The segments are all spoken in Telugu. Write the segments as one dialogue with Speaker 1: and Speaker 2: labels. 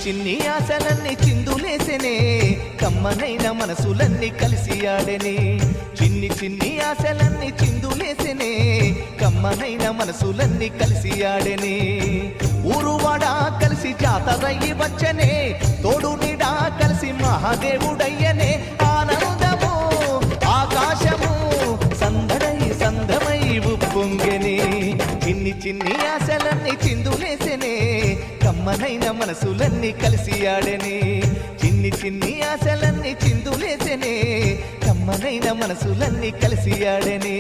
Speaker 1: చిన్ని ఆశలన్నీ చిందులేసెనే కమ్మనైన మనసులన్నీ కలిసి ఆడెనే చిన్ని చిన్ని ఆశలన్నీ చిందులేసెనే కమ్మనైన మనసులన్నీ కలిసి ఆడెనే ఊరువాడ కలిసి జాతరయ్యి వచ్చనే తోడు నీడా కలిసి మహాదేవుడయ్యనే ఆనందము ఆకాశము సందడై సంద్రమై ఉప్పొంగెనే చిన్ని చిన్ని ఆశలన్నీ చిందులేసెనే కమ్మనైన మనసులన్నీ కలిసి ఆడెనే చిన్ని చిన్ని ఆశలన్నీ చిందులేసెనే కమ్మనైన మనసులన్నీ కలిసి ఆడెనే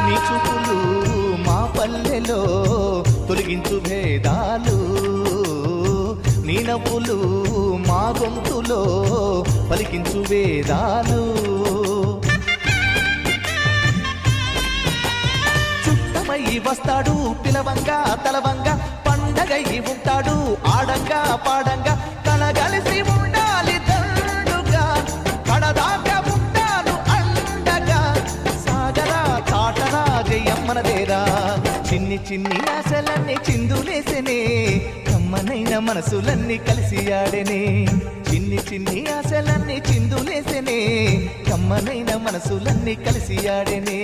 Speaker 1: నీ చూపులు మా పల్లెలో తొలగించు భేదాలు నీ నవ్వులు మా గొంతులో పలికించు వేదాలు చుట్టమై వస్తాడు పిలవంగా తలవంగా పండగై ఉంటాడు ఆడంగా పాడంగా కలగలిసి ఉండాలి దండుగా కడదాకా ఉంటాను అండగా సాగరా తాటరా జయమ్మనదేరా చిన్ని చిన్ని ఆశలన్నీ చిందులేసెనే కమ్మనైన మనసులన్నీ కలిసి ఆడెనే చిన్ని చిన్ని ఆశలన్నీ చిందులేసెనే కమ్మనైన మనసులన్నీ కలిసి ఆడెనే